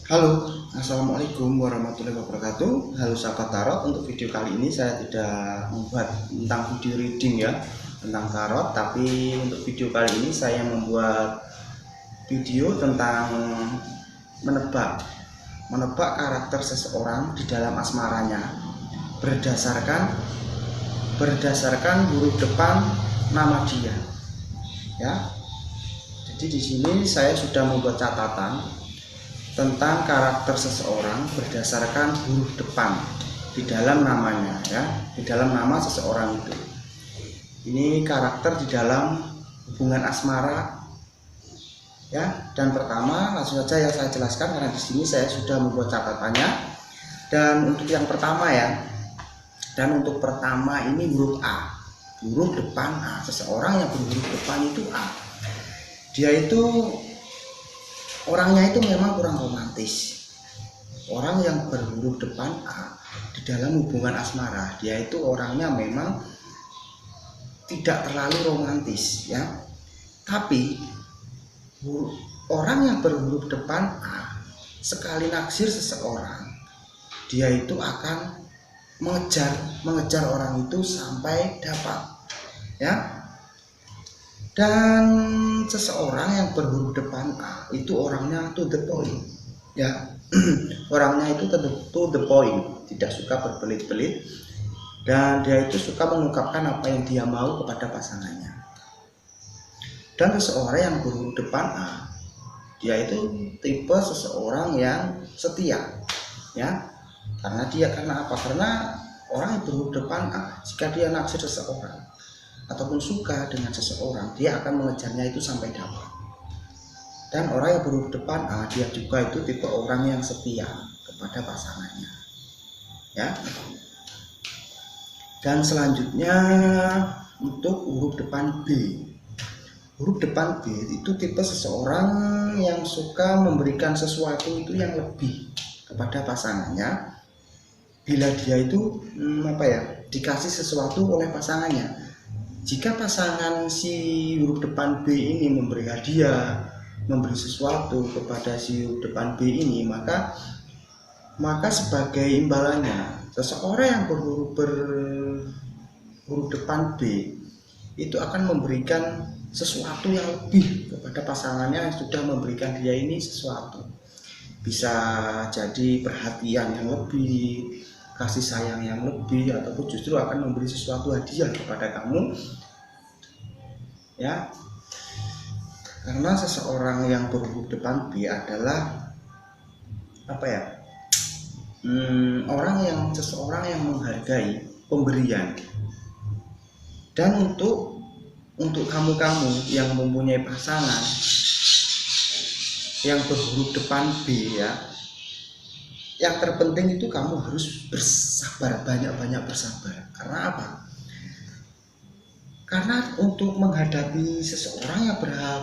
Halo, assalamualaikum warahmatullahi wabarakatuh. Halo sahabat tarot, untuk video kali ini saya tidak membuat tentang video reading ya, tentang tarot, tapi untuk video kali ini saya membuat video tentang menebak karakter seseorang di dalam asmaranya berdasarkan huruf depan nama dia. Ya, jadi di sini saya sudah membuat catatan tentang karakter seseorang berdasarkan huruf depan di dalam namanya ya, di dalam nama seseorang itu. Ini karakter di dalam hubungan asmara ya. Dan pertama langsung saja ya saya jelaskan karena di sini saya sudah membuat catatannya. Dan untuk yang pertama ya, dan untuk pertama ini huruf A, huruf depan A. Seseorang yang berhuruf depan itu A, dia itu orangnya itu memang kurang romantis. Orang yang berhuruf depan A di dalam hubungan asmara, dia itu orangnya memang tidak terlalu romantis ya. Tapi orang yang berhuruf depan A sekali naksir seseorang, dia itu akan mengejar orang itu sampai dapat ya. Dan seseorang yang berhuruf depan A itu orangnya to the point ya. Orangnya itu to the point, tidak suka berbelit-belit, dan dia itu suka mengungkapkan apa yang dia mau kepada pasangannya. Dan seseorang yang berhuruf depan A, dia itu tipe seseorang yang setia ya. Karena apa? Karena orang yang berhuruf depan A, jika dia naksir seseorang ataupun suka dengan seseorang, dia akan mengejarnya itu sampai dapat. Dan orang yang berhuruf depan A, dia juga itu tipe orang yang setia kepada pasangannya ya. Dan selanjutnya untuk huruf depan B. Huruf depan B itu tipe seseorang yang suka memberikan sesuatu itu yang lebih kepada pasangannya bila dia itu dikasih sesuatu oleh pasangannya. Jika pasangan si huruf depan B ini memberi hadiah, memberi sesuatu kepada si huruf depan B ini, maka sebagai imbalannya seseorang yang berhuruf depan B itu akan memberikan sesuatu yang lebih kepada pasangannya yang sudah memberikan dia ini sesuatu. Bisa jadi perhatian yang lebih, kasih sayang yang lebih, ataupun justru akan memberi sesuatu hadiah kepada kamu ya. Karena seseorang yang berhuruf depan B adalah seseorang yang menghargai pemberian. Dan untuk kamu yang mempunyai pasangan yang berhuruf depan B ya, yang terpenting itu kamu harus bersabar, banyak-banyak bersabar. Karena apa? Karena untuk menghadapi seseorang yang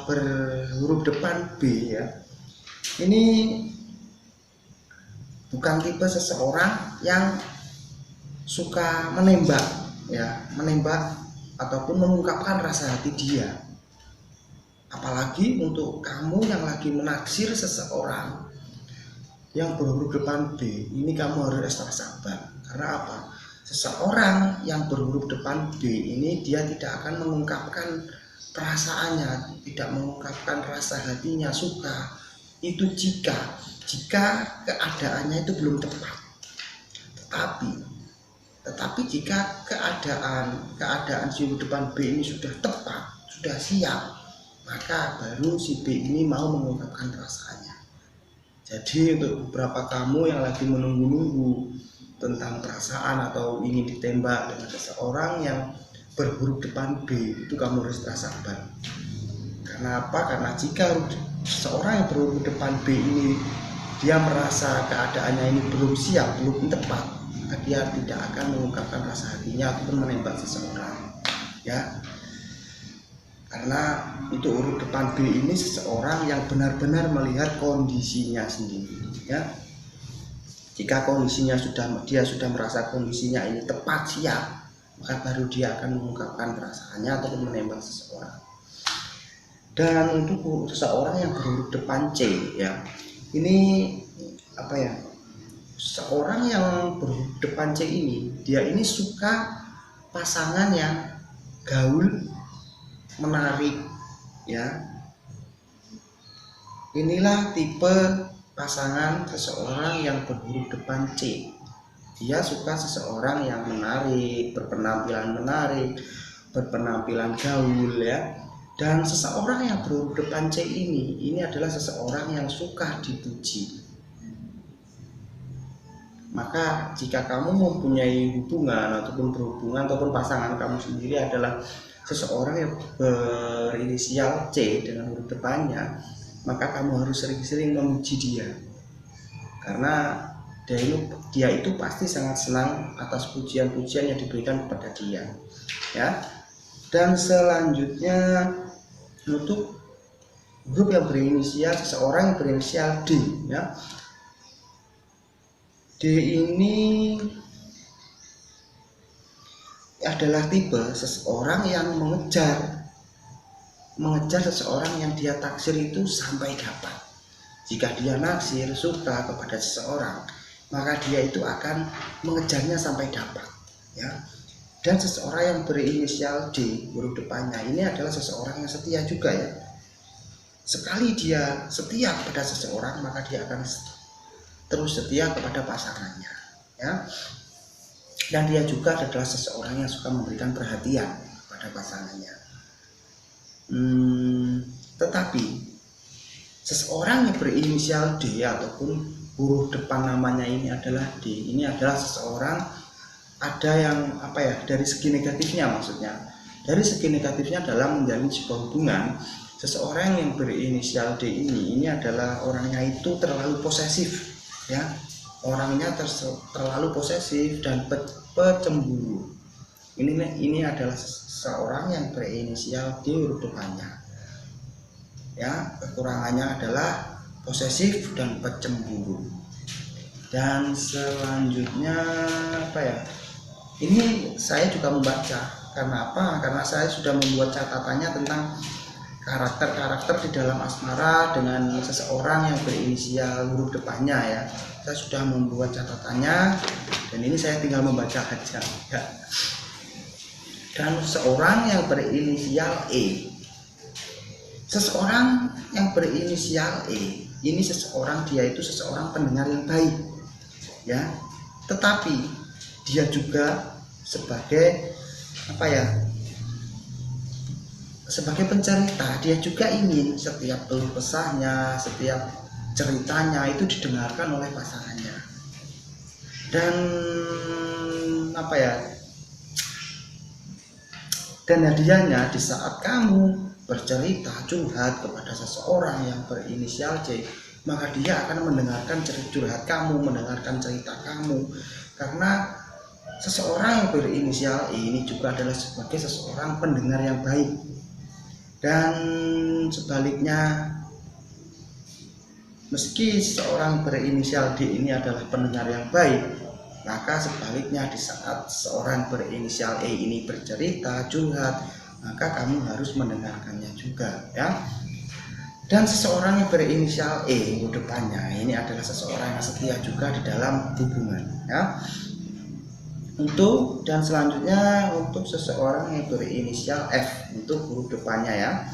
berhuruf depan B ya, ini bukan tipe seseorang yang suka menembak ataupun mengungkapkan rasa hati dia. Apalagi untuk kamu yang lagi menaksir seseorang yang berhuruf depan B, ini kamu harus ekstra sabar. Karena apa? Seseorang yang berhuruf depan B ini dia tidak akan mengungkapkan perasaannya, tidak mengungkapkan rasa hatinya, suka itu jika keadaannya itu belum tepat. Tetapi jika keadaan si huruf depan B ini sudah tepat, sudah siap, maka baru si B ini mau mengungkapkan perasaannya. Jadi untuk beberapa kamu yang lagi menunggu-nunggu tentang perasaan atau ingin ditembak dengan seseorang yang berhuruf depan B, itu kamu harus sabar. Karena apa? Karena jika seseorang yang berhuruf depan B ini dia merasa keadaannya ini belum siap, belum tepat, maka dia tidak akan mengungkapkan rasa hatinya ataupun menembak seseorang ya. Karena itu huruf depan B ini seseorang yang benar-benar melihat kondisinya sendiri ya. Jika dia sudah merasa kondisinya ini tepat, siap, maka baru dia akan mengungkapkan perasaannya ataupun menembak seseorang. Dan untuk seseorang yang berhuruf depan C ya, ini apa ya, seorang yang berhuruf depan C ini, dia ini suka pasangan yang gaul, menarik ya. Inilah tipe pasangan seseorang yang berhuruf depan C. Dia suka seseorang yang menarik, berpenampilan menarik, berpenampilan gaul ya. Dan seseorang yang berhuruf depan C ini adalah seseorang yang suka dipuji. Maka jika kamu mempunyai hubungan ataupun berhubungan ataupun pasangan kamu sendiri adalah seseorang yang berinisial C dengan huruf depannya, maka kamu harus sering-sering memuji dia, karena dia itu pasti sangat senang atas pujian-pujian yang diberikan kepada dia ya. Dan selanjutnya untuk huruf yang berinisial, seseorang yang berinisial D ya. D ini adalah tipe seseorang yang mengejar seseorang yang dia taksir itu sampai dapat. Jika dia naksir, suka kepada seseorang, maka dia itu akan mengejarnya sampai dapat ya. Dan seseorang yang berinisial D huruf depannya ini adalah seseorang yang setia juga ya. Sekali dia setia kepada seseorang, maka dia akan terus setia kepada pasangannya ya. Dan dia juga adalah seseorang yang suka memberikan perhatian kepada pasangannya. Tetapi seseorang yang berinisial D ataupun huruf depan namanya ini adalah D, ini adalah seseorang ada yang apa ya, dari segi negatifnya, maksudnya dari segi negatifnya dalam menjalin sebuah hubungan, seseorang yang berinisial D ini adalah orangnya itu terlalu posesif ya, orangnya terlalu posesif dan pecemburu. Ini adalah seseorang yang berinisial D huruf depannya ya. Kekurangannya adalah posesif dan pecemburu. Dan selanjutnya apa ya, ini saya juga membaca, karena apa? Karena saya sudah membuat catatannya tentang karakter-karakter di dalam asmara dengan seseorang yang berinisial huruf depannya ya. Saya sudah membuat catatannya dan ini saya tinggal membaca aja ya. Dan seorang yang berinisial E, seseorang yang berinisial E ini seseorang, dia itu seseorang pendengar yang baik ya, tetapi dia juga sebagai apa ya, sebagai pencerita. Dia juga ingin setiap keluh kesahnya, setiap ceritanya itu didengarkan oleh pasangannya. Dan apa ya, dan hadiahnya di saat kamu bercerita curhat kepada seseorang yang berinisial C, maka dia akan mendengarkan curhat kamu, mendengarkan cerita kamu. Karena seseorang yang berinisial E ini juga adalah sebagai seseorang pendengar yang baik. Dan sebaliknya, meski seorang berinisial D ini adalah pendengar yang baik, maka sebaliknya di saat seorang berinisial E ini bercerita curhat, maka kamu harus mendengarkannya juga ya. Dan seseorang yang berinisial E huruf depannya ini adalah seseorang yang setia juga di dalam hubungan ya. Dan selanjutnya untuk seseorang yang berinisial F untuk huruf depannya ya.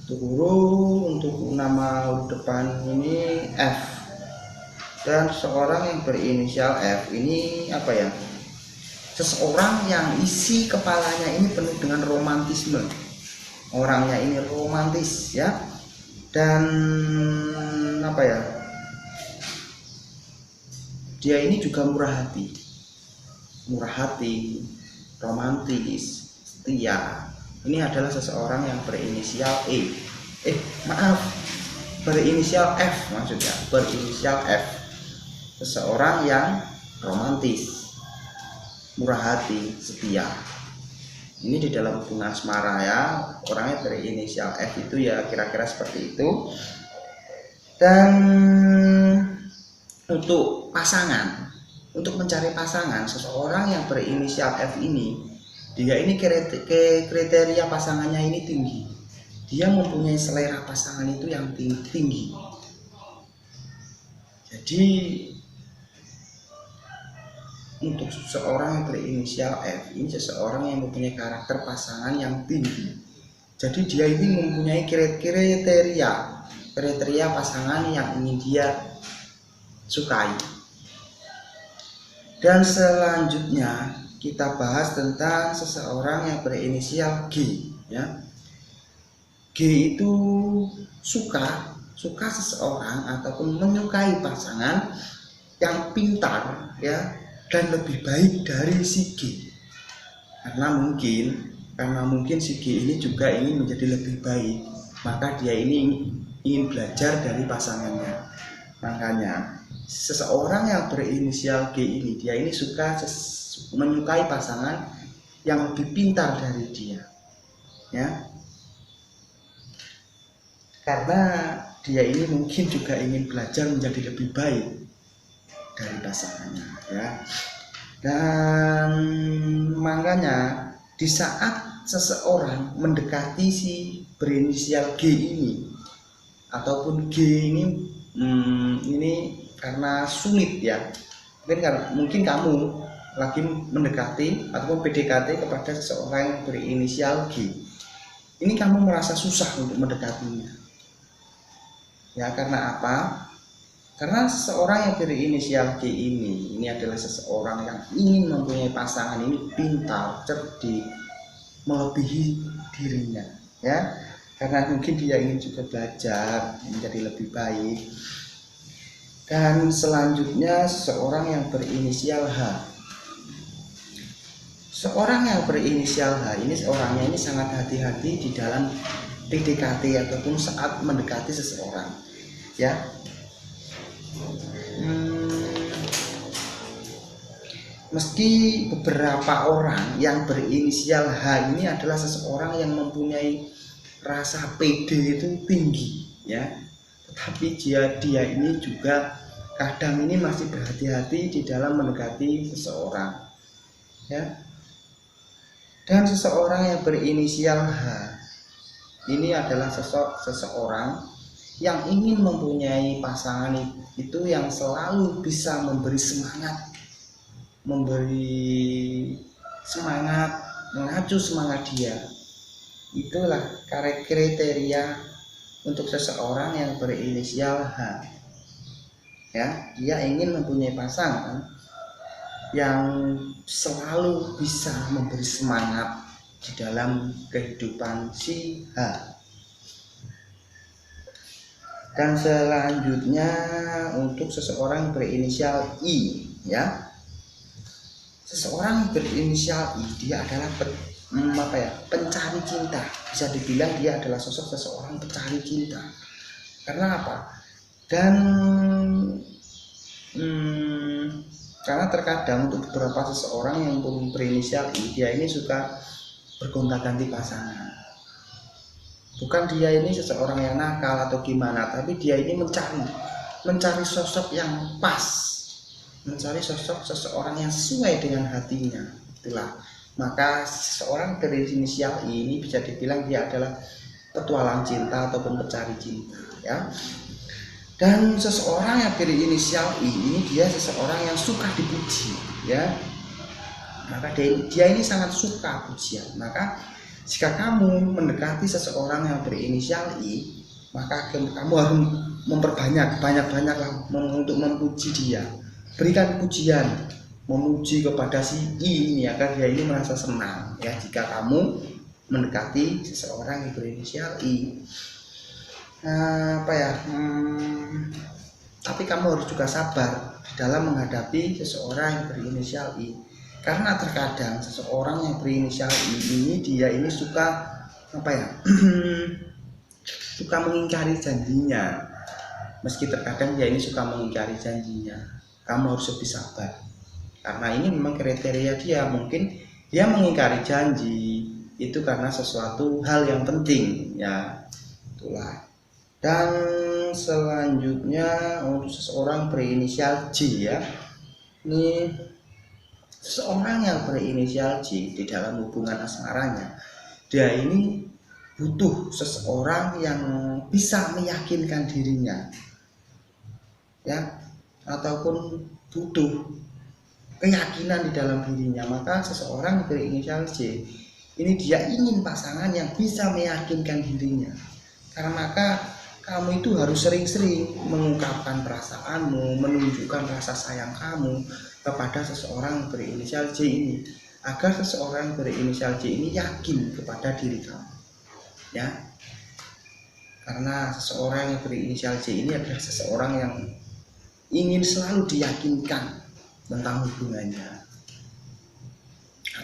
Untuk nama huruf depan ini F. Dan seseorang yang berinisial F ini apa ya? Seseorang yang isi kepalanya ini penuh dengan romantisme. Orangnya ini romantis ya. Dan apa ya? Dia ini juga murah hati, romantis, setia. Ini adalah seseorang yang berinisial E. Berinisial F maksudnya, berinisial F. Seseorang yang romantis, murah hati, setia. Ini di dalam hubungan asmara ya. Orangnya berinisial F itu ya kira-kira seperti itu. Dan untuk pasangan, untuk mencari pasangan, seseorang yang berinisial F ini, dia ini kriteria pasangannya ini tinggi. Dia mempunyai selera pasangan itu yang tinggi. Jadi untuk seseorang yang berinisial F ini seseorang yang mempunyai karakter pasangan yang tinggi. Jadi dia ini mempunyai kriteria pasangan yang ingin dia sukai. Dan selanjutnya kita bahas tentang seseorang yang berinisial G, ya. G itu suka seseorang ataupun menyukai pasangan yang pintar, ya, dan lebih baik dari si G. Karena mungkin si G ini juga ingin menjadi lebih baik, maka dia ini ingin belajar dari pasangannya. Makanya seseorang yang berinisial G ini, dia ini menyukai pasangan yang lebih pintar dari dia, ya, karena dia ini mungkin juga ingin belajar menjadi lebih baik dari pasangannya, ya. Dan makanya di saat seseorang mendekati si berinisial G ini ataupun G ini karena sulit, ya, mungkin kamu lagi mendekati ataupun PDKT kepada seseorang yang berinisial G. Ini kamu merasa susah untuk mendekatinya, ya. Karena apa? Karena seseorang yang berinisial G ini adalah seseorang yang ingin mempunyai pasangan ini pintar, cerdik, melebihi dirinya, ya. Karena mungkin dia ingin juga belajar menjadi lebih baik. Dan selanjutnya seseorang yang berinisial H. Seorang yang berinisial H ini orangnya ini sangat hati-hati di dalam PDKT ataupun saat mendekati seseorang, ya. Meski beberapa orang yang berinisial H ini adalah seseorang yang mempunyai rasa pede itu tinggi, ya, tetapi dia ini juga kadang ini masih berhati-hati di dalam mendekati seseorang, ya. Dan seseorang yang berinisial H ini adalah seseorang yang ingin mempunyai pasangan itu yang selalu bisa memberi semangat, mengacu semangat dia. Itulah kriteria untuk seseorang yang berinisial H, ya. Dia ingin mempunyai pasangan yang selalu bisa memberi semangat di dalam kehidupan si H. Dan selanjutnya untuk seseorang berinisial I, ya. Seseorang berinisial I dia adalah pencari cinta. Bisa dibilang dia adalah sosok seseorang pencari cinta. Karena apa? Dan karena terkadang untuk beberapa seseorang yang berinisial I, dia ini suka bergonta-ganti pasangan. Bukan dia ini seseorang yang nakal atau gimana, tapi dia ini mencari sosok yang pas, mencari sosok seseorang yang sesuai dengan hatinya. Itulah, maka seseorang berinisial I ini bisa dibilang dia adalah petualang cinta ataupun pencari cinta, ya. Dan seseorang yang berinisial I ini dia seseorang yang suka dipuji, ya. Maka dia ini sangat suka pujian. Maka jika kamu mendekati seseorang yang berinisial I, maka kamu harus banyak-banyaklah untuk memuji dia. Berikan pujian, memuji kepada si I ini agar dia ini merasa senang, ya, jika kamu mendekati seseorang yang berinisial I. Tapi kamu harus juga sabar di dalam menghadapi seseorang yang berinisial I, karena terkadang seseorang yang berinisial I ini dia ini suka suka mengingkari janjinya. Meski terkadang dia ini suka mengingkari janjinya, kamu harus lebih sabar, karena ini memang kriteria dia. Mungkin dia mengingkari janji itu karena sesuatu hal yang penting, ya. Itulah. Dan selanjutnya untuk seseorang berinisial J, ya. Ini seseorang yang berinisial J di dalam hubungan asmaranya, dia ini butuh seseorang yang bisa meyakinkan dirinya, ya. ataupun butuh keyakinan di dalam dirinya, maka seseorang berinisial J ini dia ingin pasangan yang bisa meyakinkan dirinya. Karena maka kamu itu harus sering-sering mengungkapkan perasaanmu, menunjukkan rasa sayang kamu kepada seseorang berinisial J ini, agar seseorang berinisial J ini yakin kepada diri kamu, ya. Karena seseorang yang berinisial J ini adalah seseorang yang ingin selalu diyakinkan tentang hubungannya,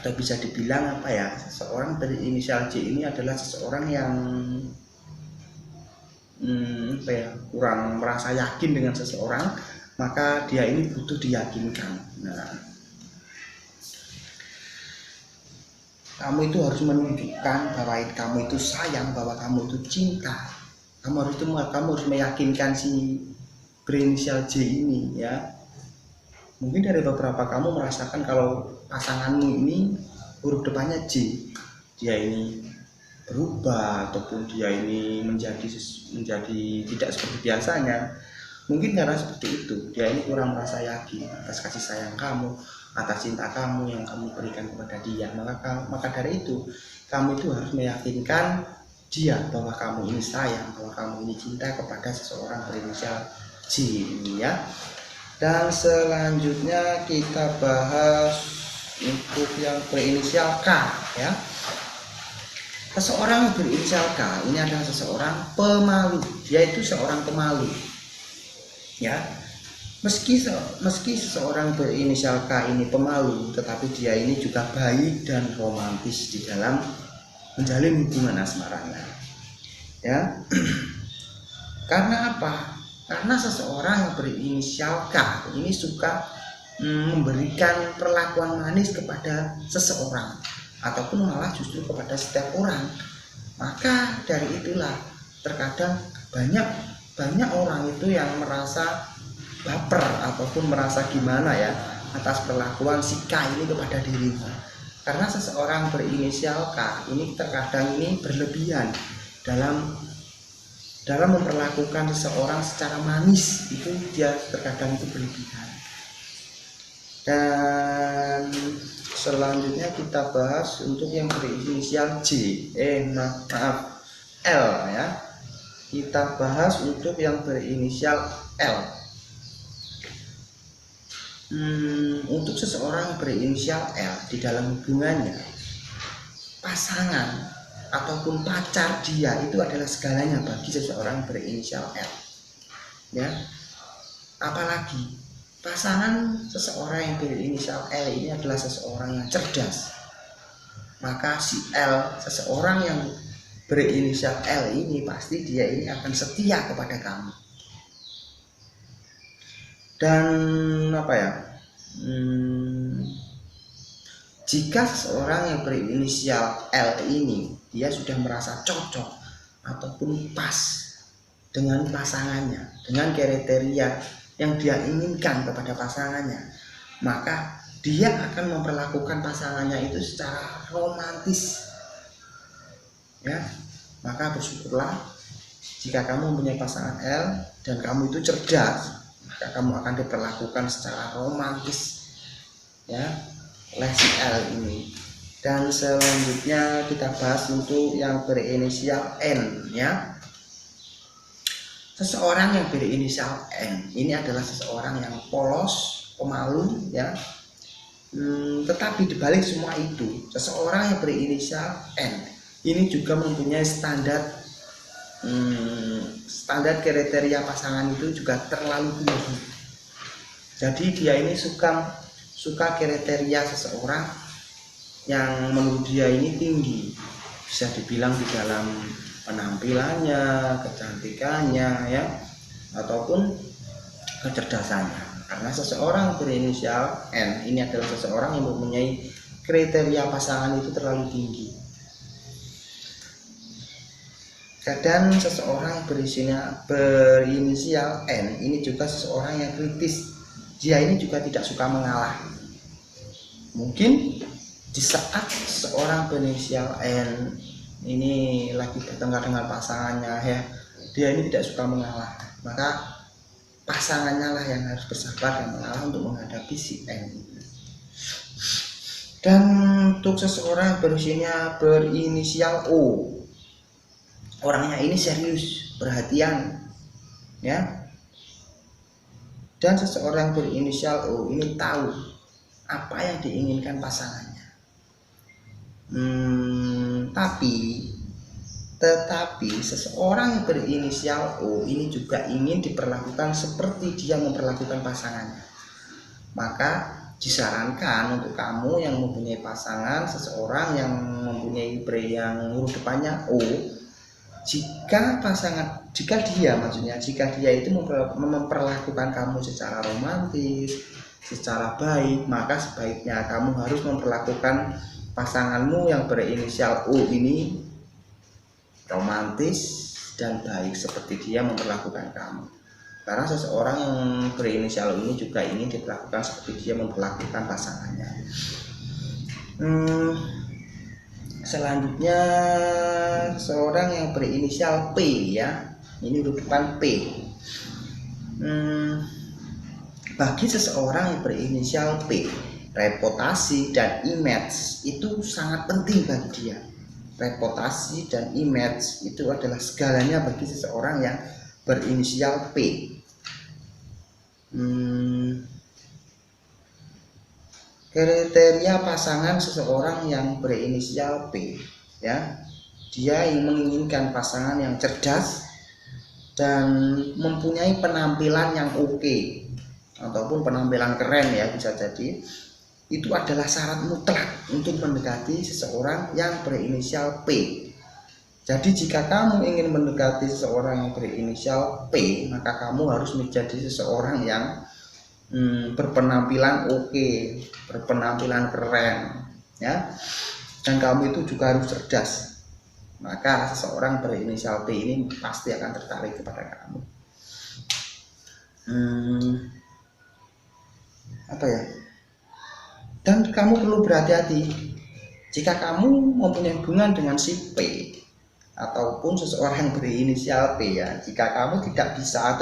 atau bisa dibilang apa ya, seseorang berinisial J ini adalah seseorang yang kurang merasa yakin dengan seseorang, maka dia ini butuh diyakinkan. Nah, kamu itu harus menunjukkan bahwa kamu itu sayang, bahwa kamu itu cinta. Kamu harus meyakinkan si berinisial J ini, ya. Mungkin dari beberapa kamu merasakan kalau pasanganmu ini huruf depannya J, dia ini berubah ataupun dia ini menjadi tidak seperti biasanya. Mungkin karena seperti itu, dia ini kurang merasa yakin atas kasih sayang kamu, atas cinta kamu yang kamu berikan kepada dia. Maka dari itu, kamu itu harus meyakinkan dia bahwa kamu ini sayang, bahwa kamu ini cinta kepada seseorang berinisial J ini, ya. Dan selanjutnya kita bahas untuk yang berinisial K, ya. Seseorang yang berinisial K ini adalah seseorang pemalu. Dia itu seorang pemalu, ya. Meski seseorang berinisial K ini pemalu, tetapi dia ini juga baik dan romantis di dalam menjalin hubungan asmaranya, ya. Karena apa? Karena seseorang yang berinisial K ini suka memberikan perlakuan manis kepada seseorang, ataupun malah justru kepada setiap orang. Maka dari itulah terkadang banyak orang itu yang merasa baper ataupun merasa gimana ya atas perlakuan si K ini kepada dirinya. Karena seseorang berinisial K ini terkadang ini berlebihan dalam memperlakukan seseorang secara manis, itu dia terkadang itu berlebihan. Dan selanjutnya kita bahas untuk yang berinisial L, ya. Kita bahas untuk yang berinisial L. Untuk seseorang berinisial L di dalam hubungannya, pasangan ataupun pacar dia itu adalah segalanya bagi seseorang berinisial L, ya. Apalagi pasangan seseorang yang berinisial L ini adalah seseorang yang cerdas, maka si L, seseorang yang berinisial L ini, pasti dia ini akan setia kepada kamu. Dan apa ya, jika seseorang yang berinisial L ini dia sudah merasa cocok ataupun pas dengan pasangannya, dengan kriteria yang dia inginkan kepada pasangannya, maka dia akan memperlakukan pasangannya itu secara romantis, ya. Maka bersyukurlah jika kamu mempunyai pasangan L dan kamu itu cerdas, maka kamu akan diperlakukan secara romantis, ya, oleh si L ini. Dan selanjutnya kita bahas untuk yang berinisial N, ya. Seseorang yang berinisial N ini adalah seseorang yang polos, pemalu, ya. Tetapi dibalik semua itu, seseorang yang berinisial N ini juga mempunyai standar kriteria pasangan itu juga terlalu tinggi. Jadi dia ini suka kriteria seseorang yang menurut dia ini tinggi, bisa dibilang di dalam penampilannya, kecantikannya, ya, ataupun kecerdasannya. Karena seseorang berinisial N ini adalah seseorang yang mempunyai kriteria pasangan itu terlalu tinggi. Dan seseorang berinisial N ini juga seseorang yang kritis. Dia ini juga tidak suka mengalah. Mungkin di saat seorang berinisial N ini lagi bertengkar dengan pasangannya, ya, dia ini tidak suka mengalah. Maka pasangannya lah yang harus bersabar dan mengalah untuk menghadapi si N. Dan untuk seseorang berinisial O, orangnya ini serius, perhatian, ya. Dan seseorang berinisial O ini tahu apa yang diinginkan pasangannya. Tetapi seseorang yang berinisial O ini juga ingin diperlakukan seperti dia memperlakukan pasangannya. Maka disarankan untuk kamu yang mempunyai pasangan, seseorang yang mempunyai yang huruf depannya O, jika dia itu memperlakukan kamu secara romantis, secara baik, maka sebaiknya kamu harus memperlakukan pasanganmu yang berinisial O ini romantis dan baik seperti dia memperlakukan kamu. Karena seseorang yang berinisial O ini juga ingin diperlakukan seperti dia memperlakukan pasangannya. Selanjutnya seseorang yang berinisial P, ya. Ini huruf depan P. Bagi seseorang yang berinisial P, reputasi dan image itu sangat penting bagi dia. Reputasi dan image itu adalah segalanya bagi seseorang yang berinisial P. Kriteria pasangan seseorang yang berinisial P, ya. Dia yang menginginkan pasangan yang cerdas dan mempunyai penampilan yang oke, ataupun penampilan keren, ya, bisa jadi. Itu adalah syarat mutlak untuk mendekati seseorang yang berinisial P. Jadi jika kamu ingin mendekati seseorang yang berinisial P, maka kamu harus menjadi seseorang yang berpenampilan oke, berpenampilan keren, ya. Dan kamu itu juga harus cerdas. Maka seseorang berinisial P ini pasti akan tertarik kepada kamu. Dan kamu perlu berhati-hati jika kamu mempunyai hubungan dengan si P ataupun seseorang yang berinisial P, ya. Jika kamu tidak bisa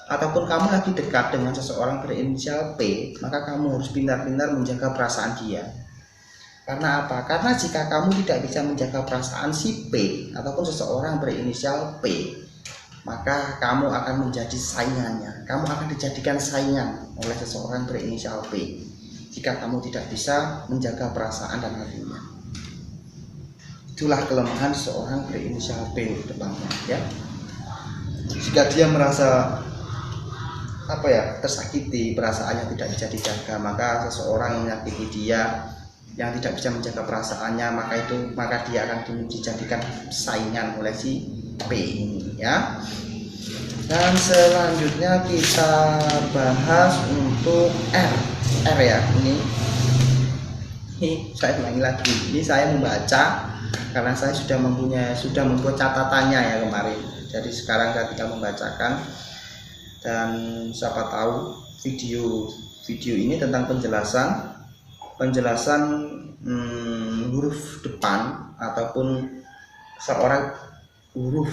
ataupun kamu lagi dekat dengan seseorang berinisial P, maka kamu harus pintar-pintar menjaga perasaan dia. Karena apa? Karena jika kamu tidak bisa menjaga perasaan si P ataupun seseorang berinisial P, maka kamu akan menjadi saingannya. Kamu akan dijadikan saingan oleh seseorang berinisial P jika kamu tidak bisa menjaga perasaan dan hatinya. Itulah kelemahan seseorang berinisial P depannya, ya. Jika dia merasa tersakiti, perasaannya tidak bisa dijaga, maka seseorang yang menyakiti dia, yang tidak bisa menjaga perasaannya, maka dia akan dijadikan saingan oleh si P ini, ya. Dan selanjutnya kita bahas untuk R, ya. Ini saya ulangi lagi. Ini saya membaca karena saya sudah membuat catatannya, ya, kemarin. Jadi sekarang saya tinggal membacakan. Dan siapa tahu video ini tentang penjelasan huruf depan ataupun seorang huruf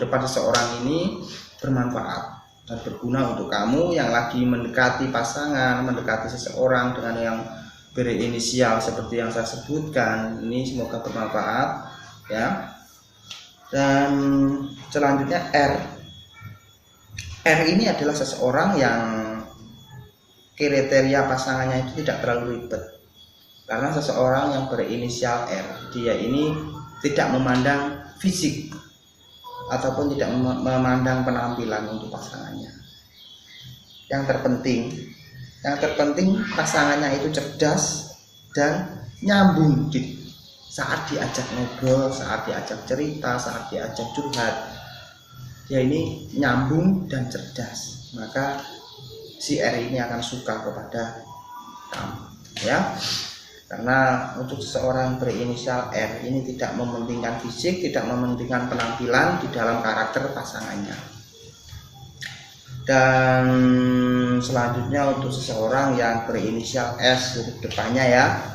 depan seseorang ini bermanfaat dan berguna untuk kamu yang lagi mendekati pasangan, mendekati seseorang dengan yang berinisial seperti yang saya sebutkan. Ini semoga bermanfaat, ya. Dan selanjutnya R ini adalah seseorang yang kriteria pasangannya itu tidak terlalu ribet. Karena seseorang yang berinisial R, dia ini tidak memandang fisik ataupun tidak memandang penampilan untuk pasangannya. Yang terpenting pasangannya itu cerdas dan nyambung saat diajak ngobrol, saat diajak cerita, saat diajak curhat. Dia ini nyambung dan cerdas, maka si R ini akan suka kepada kamu, ya. Karena untuk seseorang berinisial R ini tidak mementingkan fisik, tidak mementingkan penampilan di dalam karakter pasangannya. Dan selanjutnya untuk seseorang yang berinisial S huruf depannya, ya.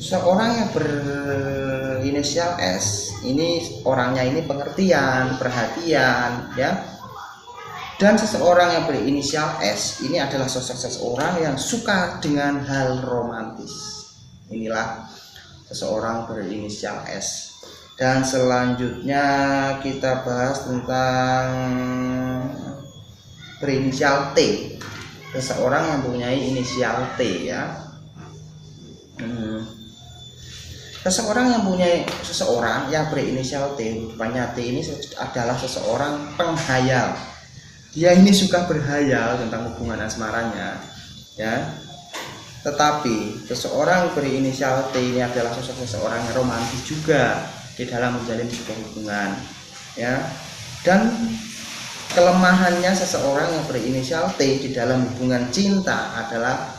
Seseorang yang berinisial S ini orangnya ini pengertian, perhatian, ya. Dan seseorang yang berinisial S ini adalah sosok seseorang yang suka dengan hal romantis. Inilah seseorang berinisial S. Dan selanjutnya kita bahas tentang berinisial T. Seseorang yang mempunyai inisial T ya. Seseorang yang berinisial T, depannya T ini adalah seseorang penghayal. Dia ini suka berhayal tentang hubungan asmaranya, ya. Tetapi seseorang berinisial T ini adalah seseorang yang romantis juga di dalam menjalin sebuah hubungan, ya. Dan kelemahannya seseorang yang berinisial T di dalam hubungan cinta adalah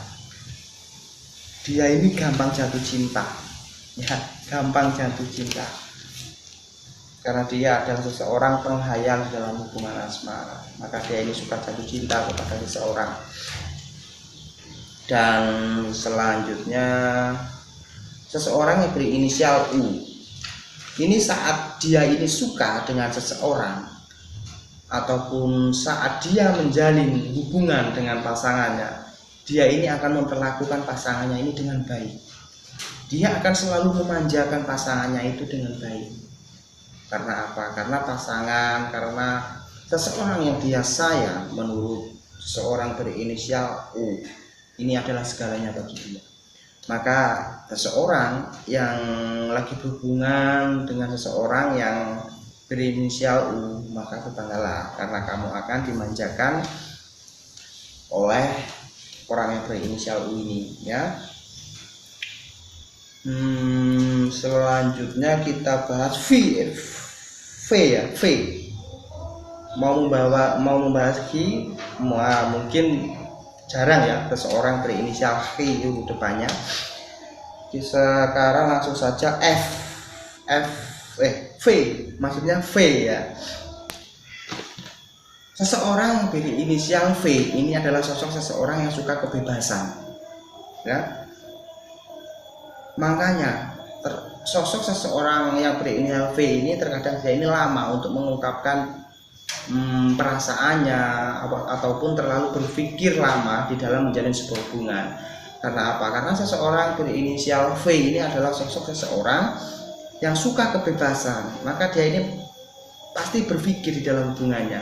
dia ini gampang jatuh cinta, ya, gampang jatuh cinta. Karena dia adalah seseorang penghayal dalam hubungan asmara, maka dia ini suka jatuh cinta kepada seseorang. Dan selanjutnya seseorang yang berinisial U. Ini saat dia ini suka dengan seseorang ataupun saat dia menjalin hubungan dengan pasangannya, dia ini akan memperlakukan pasangannya ini dengan baik. Dia akan selalu memanjakan pasangannya itu dengan baik. Karena apa? Karena seseorang yang dia sayang menurut seseorang berinisial U, ini adalah segalanya bagi dia. Maka seseorang yang lagi berhubungan dengan seseorang yang berinisial U, maka berbanggalah karena kamu akan dimanjakan oleh orang yang berinisial U ini, ya. Selanjutnya kita bahas V ya, V. Mau membahas V, mungkin jarang ya seseorang berinisial V itu depannya. Sekarang langsung saja V, maksudnya V ya. Seseorang yang berinisial V ini adalah sosok seseorang yang suka kebebasan, ya. Makanya sosok seseorang yang berinisial V ini terkadang dia ini lama untuk mengungkapkan perasaannya ataupun terlalu berpikir lama di dalam menjalin sebuah hubungan. Karena apa? Karena seseorang berinisial V ini adalah sosok seseorang yang suka kebebasan, maka dia ini pasti berpikir di dalam hubungannya.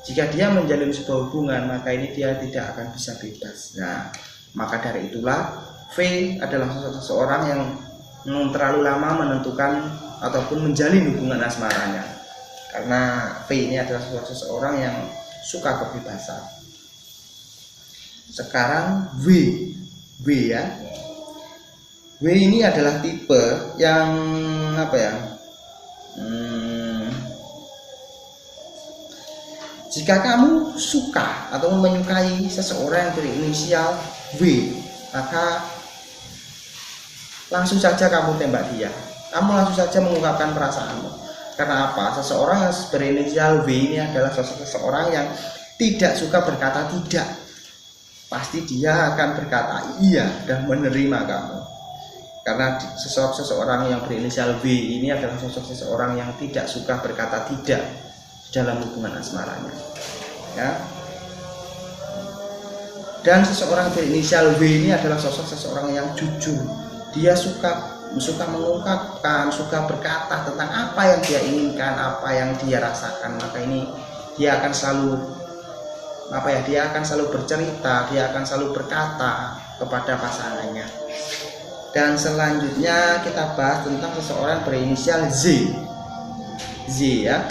Jika dia menjalin sebuah hubungan, maka ini dia tidak akan bisa bebas. Nah, maka dari itulah V adalah seseorang yang terlalu lama menentukan ataupun menjalin hubungan asmaranya. Karena V ini adalah seseorang yang suka kebebasan. Sekarang W ya. W ini adalah tipe yang apa ya? Jika kamu suka atau menyukai seseorang yang berinisial W, maka langsung saja kamu tembak dia. Kamu langsung saja mengungkapkan perasaanmu. Karena apa? Seseorang yang berinisial W ini adalah seseorang yang tidak suka berkata tidak. Pasti dia akan berkata iya dan menerima kamu. Karena seseorang yang berinisial W ini adalah sosok seseorang yang tidak suka berkata tidak dalam hubungan asmaranya, ya. Dan seseorang berinisial W ini adalah sosok seseorang yang jujur. Dia suka mengungkapkan, suka berkata tentang apa yang dia inginkan, apa yang dia rasakan. Maka ini dia akan selalu dia akan selalu bercerita, dia akan selalu berkata kepada pasangannya. Dan selanjutnya kita bahas tentang seseorang berinisial Z ya.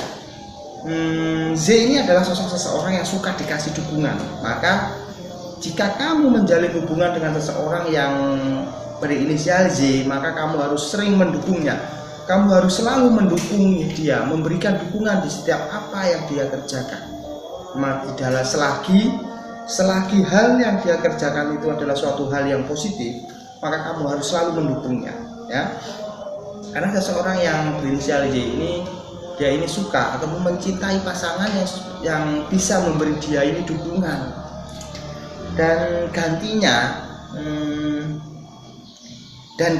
Z ini adalah sosok seseorang yang suka dikasih dukungan. Maka jika kamu menjalin hubungan dengan seseorang yang berinisial Z, maka kamu harus sering mendukungnya. Kamu harus selalu mendukung dia, memberikan dukungan di setiap apa yang dia kerjakan. Adalah selagi hal yang dia kerjakan itu adalah suatu hal yang positif, maka kamu harus selalu mendukungnya, ya. Karena seseorang yang berinisial Z ini, dia ini suka atau mencintai pasangan yang bisa memberi dia ini dukungan. Dan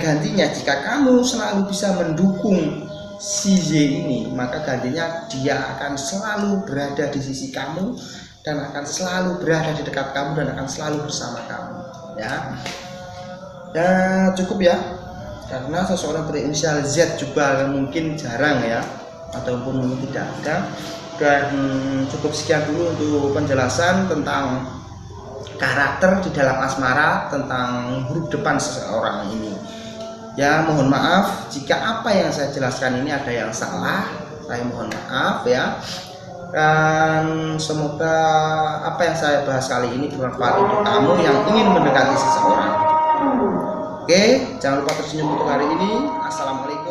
gantinya jika kamu selalu bisa mendukung si Z ini, maka gantinya dia akan selalu berada di sisi kamu dan akan selalu berada di dekat kamu dan akan selalu bersama kamu, ya. Cukup ya, karena seseorang berinisial Z juga mungkin jarang ya, ataupun mungkin tidak ada. Dan cukup sekian dulu untuk penjelasan tentang karakter di dalam asmara, tentang huruf depan seseorang ini. Ya, mohon maaf jika apa yang saya jelaskan ini ada yang salah, saya mohon maaf ya. Dan semoga apa yang saya bahas kali ini bermanfaat untuk kamu yang ingin mendekati seseorang. Oke, jangan lupa tersenyum untuk hari ini. Assalamualaikum.